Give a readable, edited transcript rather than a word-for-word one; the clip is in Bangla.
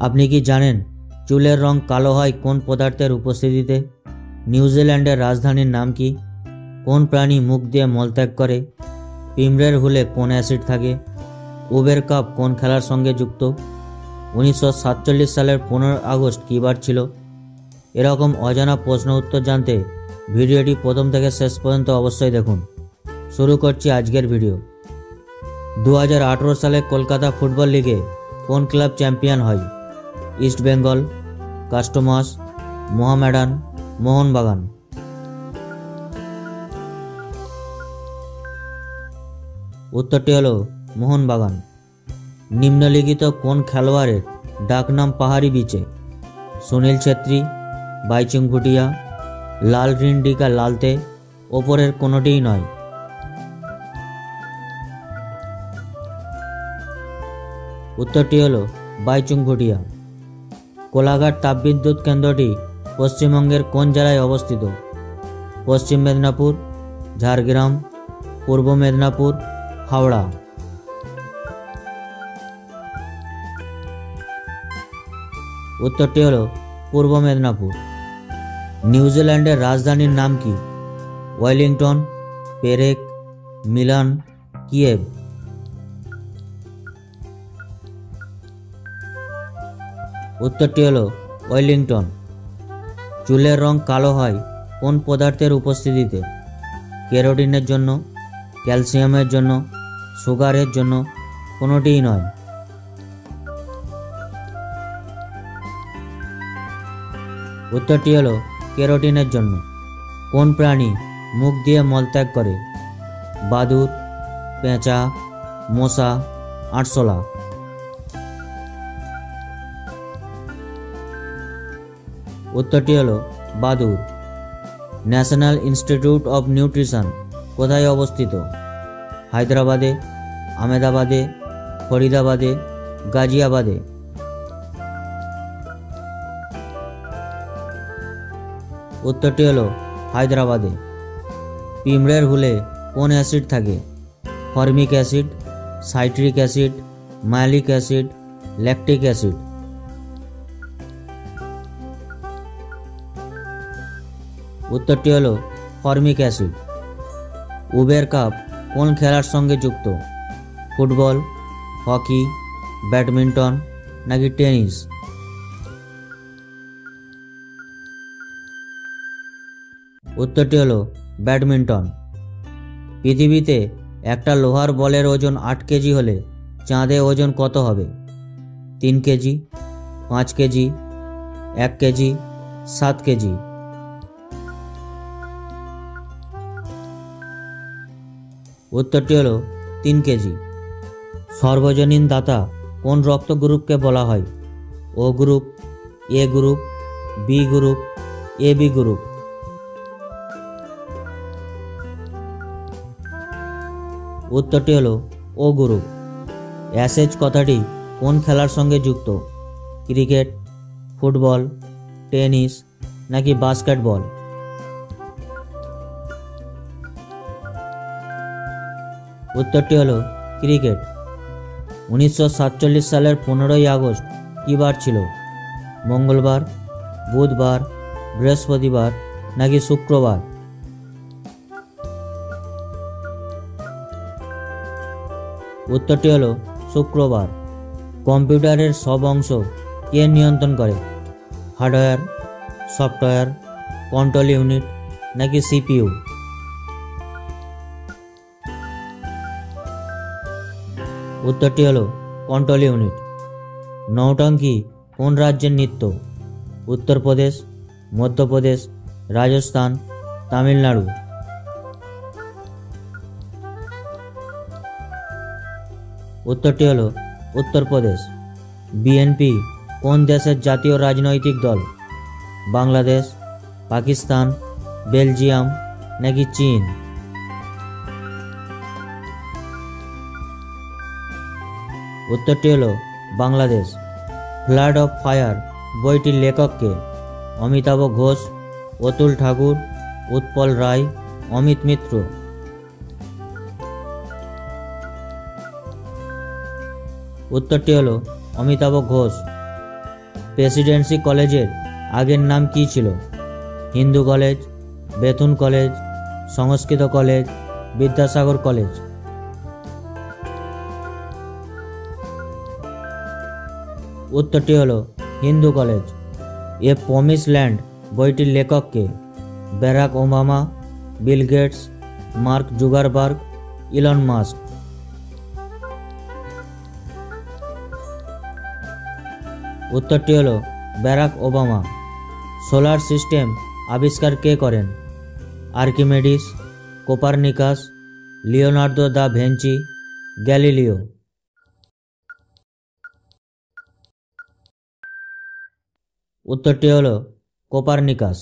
আপনি কি জানেন চুলের রং কালো হয় কোন পদার্থের উপস্থিতিতে? নিউজিল্যান্ডের রাজধানীর নাম কি? কোন প্রাণী মুখ দিয়ে মলত্যাগ করে? পিঁমড়ের হুলে কোন অ্যাসিড থাকে? উবের কাপ কোন খেলার সঙ্গে যুক্ত? 1947 সালের 15 আগস্ট কী বার ছিল? এরকম অজানা প্রশ্ন উত্তর জানতে ভিডিওটি প্রথম থেকে শেষ পর্যন্ত অবশ্যই দেখুন। শুরু করছি আজকের ভিডিও। 2018 সালে কলকাতা ফুটবল লিগে কোন ক্লাব চ্যাম্পিয়ন হয়? ইস্ট বেঙ্গল, কাস্টমাস, মোহামেডান, মোহনবাগান। উত্তরটি হলো মোহনবাগান। নিম্নলিখিত কোন খেলোয়াড়ের ডাকনাম পাহাড়ি বিচে? সুনীল ছেত্রী, বাইচুং ভুটিয়া, লাল রিন্ডিকা লালতে, ওপরের কোনোটিই নয়। উত্তরটি হলো বাইচুং ভুটিয়া। কোলাঘাট তাপবিদ্যুৎ কেন্দ্রটি পশ্চিমবঙ্গের কোন জেলায় অবস্থিত? পশ্চিম মেদিনীপুর, ঝাড়গ্রাম, পূর্ব মেদিনীপুর, হাওড়া। উত্তরটি হলো পূর্ব মেদিনীপুর। নিউজিল্যান্ডের রাজধানীর নাম কি? ওয়েলিংটন, পেরেক, মিলান, কিয়েভ। উত্তরটি হলো ওয়েলিংটন। চুলের রং কালো হয় কোন পদার্থের উপস্থিতিতে? কেরোটিনের জন্য, ক্যালসিয়ামের জন্য, সুগারের জন্য, কোনোটিই নয়। উত্তরটি হলো কেরোটিনের জন্য। কোন প্রাণী মুখ দিয়ে মলত্যাগ করে? বাদুড়, পেঁচা, মশা, আরশোলা। উত্তরটি হলো বাদুড়। ন্যাশনাল ইনস্টিটিউট অফ নিউট্রিশন কোথায় অবস্থিত? হায়দ্রাবাদে, আহমেদাবাদে, ফরিদাবাদে, গাজিয়াবাদে। উত্তরটি হলো হায়দ্রাবাদে। পিঁমড়ের হুলে কোন অ্যাসিড থাকে? Formic acid, citric acid, malic acid, lactic acid. উত্তরটি হলো ফর্মিক অ্যাসিড। উবের কাপ কোন খেলার সঙ্গে যুক্ত? ফুটবল, হকি, ব্যাডমিন্টন নাকি টেনিস? উত্তরটি হলো ব্যাডমিন্টন। পৃথিবীতে একটা লোহার বলের ওজন 8 কেজি হলে চাঁদে ওজন কত হবে? 3 কেজি, 5 কেজি, 1 কেজি, 7 কেজি। উত্তরটি হলো 3 কেজি। সর্বজনীন দাতা কোন রক্ত গ্রুপকে বলা হয়? ও group, A group, B group, A B group. উত্তরটি হলো ও গ্রুপ। অ্যাশেজ কথাটি কোন খেলার সঙ্গে যুক্ত? ক্রিকেট, ফুটবল, টেনিস নাকি বাস্কেটবল? উত্তরটি হলো ক্রিকেট। 1947 সালের 15 আগস্ট কী বার ছিল? মঙ্গলবার, বুধবার, বৃহস্পতিবার নাকি শুক্রবার? উত্তরটি হলো শুক্রবার। কম্পিউটারের সব অংশ কে নিয়ন্ত্রণ করে? হার্ডওয়্যার, সফটওয়্যার, কন্ট্রোল ইউনিট নাকি সিপিইউ? উত্তরটি হলো কন্ট্রোল ইউনিট। নৌটঙ্কি কোন রাজ্যের নৃত্য? উত্তরপ্রদেশ, মধ্যপ্রদেশ, রাজস্থান, তামিলনাড়ু। উত্তরটি হলো উত্তরপ্রদেশ। বিএনপি কোন দেশের জাতীয় রাজনৈতিক দল? বাংলাদেশ, পাকিস্তান, বেলজিয়াম নাকি চীন? উত্তরটি হলো বাংলাদেশ। ফ্লাড অফ ফায়ার বইটির লেখক কে? অমিতাভ ঘোষ, অতুল ঠাকুর, উৎপল রায়, অমিত মিত্র। উত্তরটি হলো অমিতাভ ঘোষ। প্রেসিডেন্সি কলেজের আগের নাম কী ছিল? Hindu college, Bethune college, Sanskrit college, Vidyasagar college. উত্তরটি হলো Hindu college. A promised land বইটির লেখক কে? Barack Obama, Bill Gates, Mark Zuckerberg, Elon Musk. উত্তরটি হলো ব্যারাক ওবামা। সোলার সিস্টেম আবিষ্কার কে করেন? Archimedes, Copernicus, Leonardo da Vinci, Galileo. উত্তরটি হলো কোপারনিকাস।